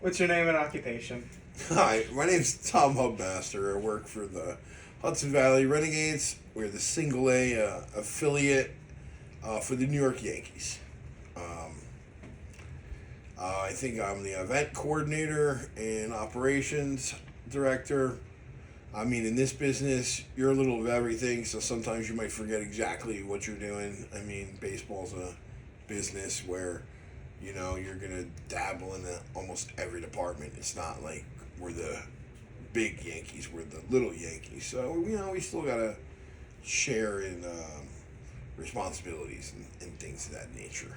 What's your name and occupation? Hi, my name's Tom Hubmaster. I work for the Hudson Valley Renegades. We're the single A affiliate for the New York Yankees. Um, I think I'm the event coordinator and operations director. I mean, in this business, you're a little of everything, so sometimes you might forget exactly what you're doing. I mean, baseball's a business where, you're going to dabble in almost every department. It's not like we're the big Yankees, we're the little Yankees. So, we still got to share in responsibilities and things of that nature.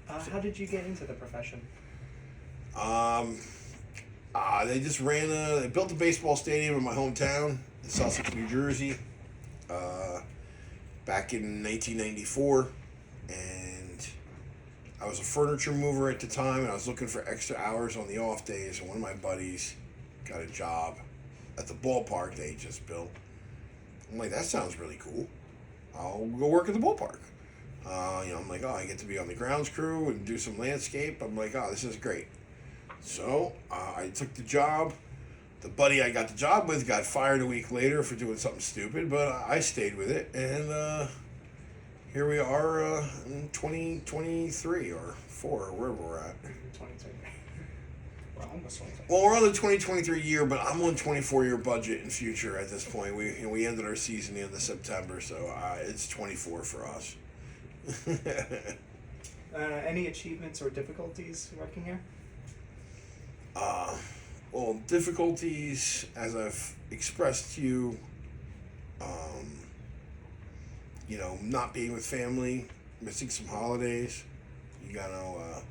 How did you get into the profession? Um, they built a baseball stadium in my hometown in Sussex, New Jersey, uh, back in 1994. And I was a furniture mover at the time, and I was looking for extra hours on the off days. And one of my buddies got a job at the ballpark they just built. I'm like, that sounds really cool. I'll go work at the ballpark. I'm like, I get to be on the grounds crew and do some landscape. I'm like, this is great. So I took the job. The buddy I got the job with got fired a week later for doing something stupid, but I stayed with it, and here we are in 2023 or 4, or wherever we're at. 23. Well, almost 23. Well, we're on the 2023 year, but I'm on 24-year budget in future at this point. We ended our season in the September, so it's 24 for us. Any achievements or difficulties working here? Well, difficulties, as I've expressed to you, not being with family, missing some holidays. You gotta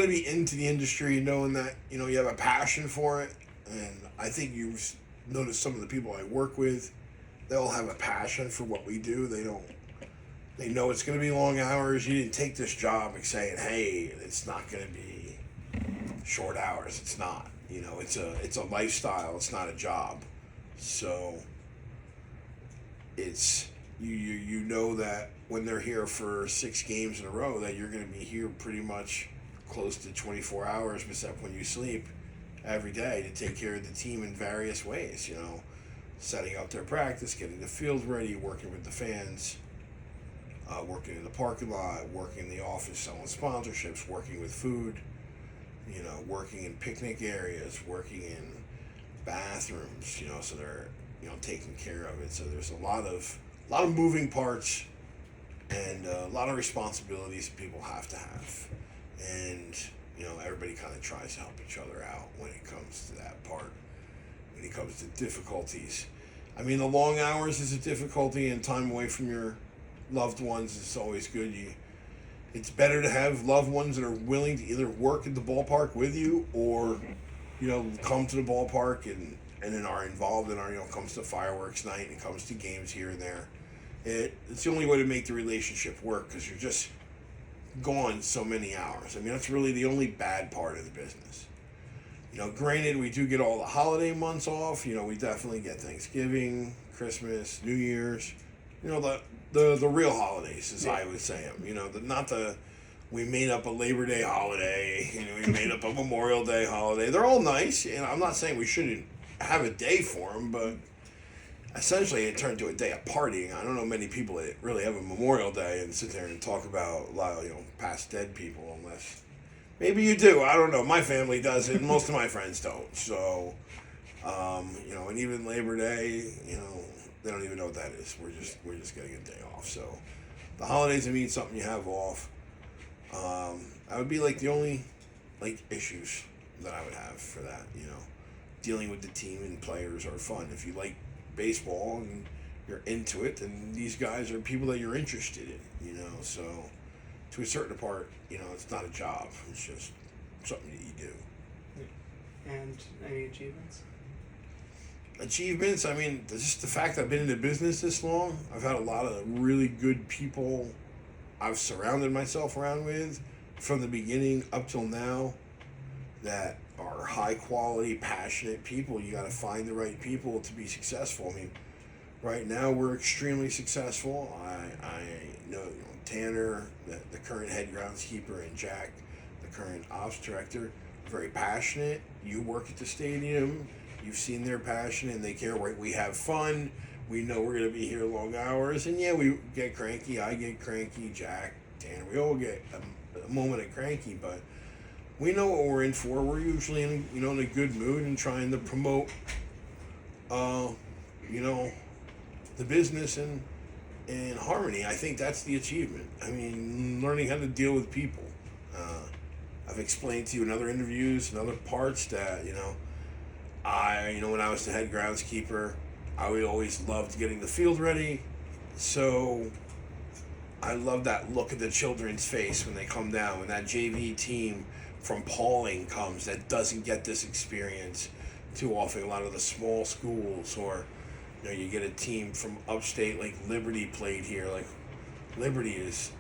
be into the industry, knowing that you have a passion for it. And I think you've noticed some of the people I work with, they all have a passion for what we do. They know it's gonna be long hours. You didn't take this job saying, "Hey, it's not gonna be short hours." It's not. It's a lifestyle. It's not a job. So it's you know that when they're here for 6 games in a row, that you're going to be here pretty much close to 24 hours, except when you sleep, every day to take care of the team in various ways. Setting up their practice, getting the field ready, working with the fans, working in the parking lot, working in the office, selling sponsorships, working with food. Working in picnic areas, working in bathrooms, so they're, taking care of it. So there's a lot of moving parts and a lot of responsibilities people have to have. And, everybody kind of tries to help each other out when it comes to that part, when it comes to difficulties. I mean, the long hours is a difficulty, and time away from your loved ones is always good. It's better to have loved ones that are willing to either work at the ballpark with you or, come to the ballpark and then are involved in our, comes to fireworks night and comes to games here and there. It's the only way to make the relationship work, because you're just gone so many hours. I mean, that's really the only bad part of the business. Granted, we do get all the holiday months off. We definitely get Thanksgiving, Christmas, New Year's. The real holidays, as I would say them. Not the we made up a Labor Day holiday. We made up a Memorial Day holiday. They're all nice, and I'm not saying we shouldn't have a day for them, but essentially it turned into a day of partying. I don't know many people that really have a Memorial Day and sit there and talk about a lot of past dead people, unless maybe you do. I don't know. My family does it, and most of my friends don't. So, and even Labor Day, they don't even know what that is. We're just getting a day off. So the holidays mean something you have off. That would be like the only issues that I would have for that. Dealing with the team and players are fun. If you like baseball and you're into it, then these guys are people that you're interested in. So to a certain part, it's not a job. It's just something that you do. And any achievements? Achievements, I mean, just the fact that I've been in the business this long, I've had a lot of really good people I've surrounded myself around with from the beginning up till now that are high quality, passionate people. You got to find the right people to be successful. I mean, right now we're extremely successful. I know Tanner, the current head groundskeeper, and Jack, the the current ops director, very passionate. You work at the stadium. You've seen their passion, and they care. We have fun. We know we're going to be here long hours, and yeah, we get cranky. I get cranky. Jack, Dan, we all get a moment of cranky, but we know what we're in for. We're usually in a good mood and trying to promote, the business and harmony. I think that's the achievement. I mean, learning how to deal with people. I've explained to you in other interviews and other parts that, when I was the head groundskeeper, I would always loved getting the field ready. So I love that look at the children's face when they come down, when that JV team from Pauling comes that doesn't get this experience too often. A lot of the small schools, or you get a team from upstate like Liberty played here. Like Liberty is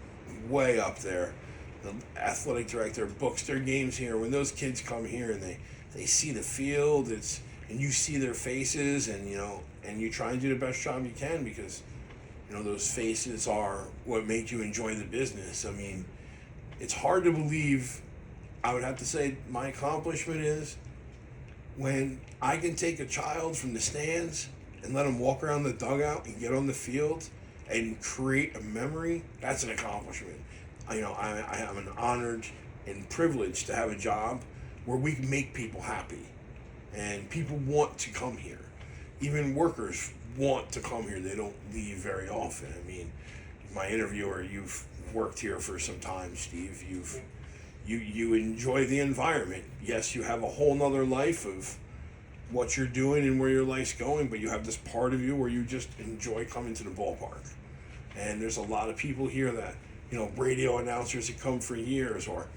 way up there. The athletic director books their games here. When those kids come here and they see the field, and you see their faces, and you try and do the best job you can, because those faces are what make you enjoy the business. I mean, it's hard to believe. I would have to say my accomplishment is when I can take a child from the stands and let them walk around the dugout and get on the field and create a memory. That's an accomplishment. I am an honored and privileged to have a job where we can make people happy, and people want to come here. Even workers want to come here. They don't leave very often. I mean, my interviewer, you've worked here for some time, Steve. You enjoy the environment. Yes, you have a whole nother life of what you're doing and where your life's going, but you have this part of you where you just enjoy coming to the ballpark. And there's a lot of people here that, radio announcers that come for years, or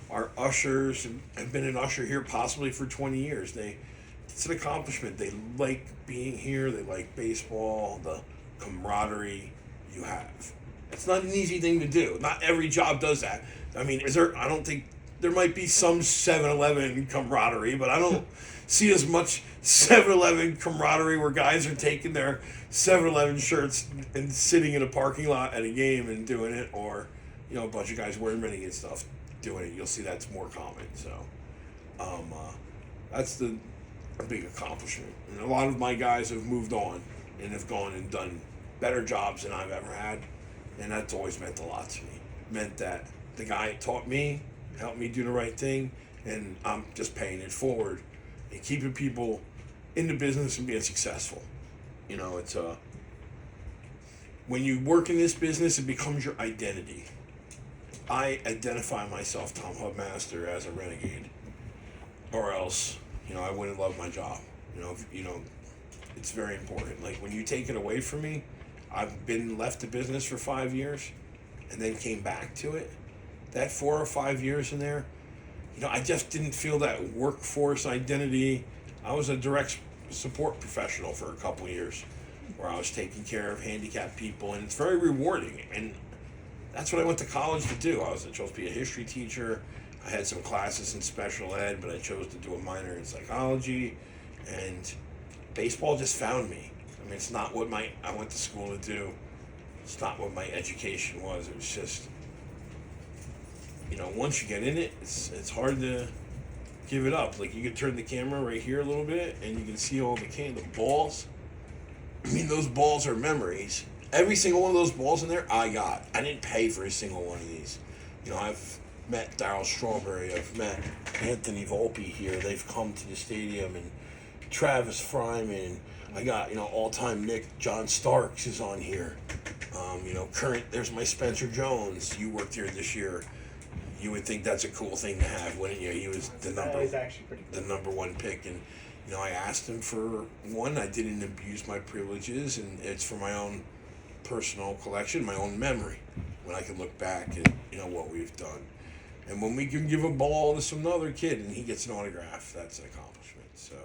our ushers, and have been an usher here possibly for 20 years. It's an accomplishment. They like being here. They like baseball, the camaraderie you have. It's not an easy thing to do. Not every job does that. I mean, I don't think there might be some 7-Eleven camaraderie, but I don't see as much 7-Eleven camaraderie where guys are taking their 7-Eleven shirts and sitting in a parking lot at a game and doing it, or a bunch of guys wearing renegade stuff doing it. You'll see that's more common. So that's a big accomplishment. And a lot of my guys have moved on and have gone and done better jobs than I've ever had, and that's always meant a lot to me. It meant that the guy taught me, helped me do the right thing, and I'm just paying it forward and keeping people in the business and being successful. It's when you work in this business, it becomes your identity. I identify myself, Tom Hubmaster, as a renegade, or else, I wouldn't love my job. It's very important. Like, when you take it away from me, I've left the business for 5 years, and then came back to it. That 4 or 5 years in there, I just didn't feel that workforce identity. I was a direct support professional for a couple of years, where I was taking care of handicapped people, and it's very rewarding. And that's what I went to college to do. I chose to be a history teacher. I had some classes in special ed, but I chose to do a minor in psychology, and baseball just found me. I mean, it's not what I went to school to do. It's not what my education was. It was just, once you get in it, it's hard to give it up. Like, you can turn the camera right here a little bit, and you can see all the balls. I mean, those balls are memories. Every single one of those balls in there, I got. I didn't pay for a single one of these. I've met Darryl Strawberry. I've met Anthony Volpe here. They've come to the stadium, and Travis Fryman. I got, all-time Nick, John Starks is on here. Current, there's my Spencer Jones. You worked here this year. You would think that's a cool thing to have, wouldn't you? He was That is actually pretty cool. the number one pick, and I asked him for one. I didn't abuse my privileges, and it's for my own personal collection, my own memory, when I can look back at what we've done. And when we can give a ball to some other kid and he gets an autograph, that's an accomplishment. So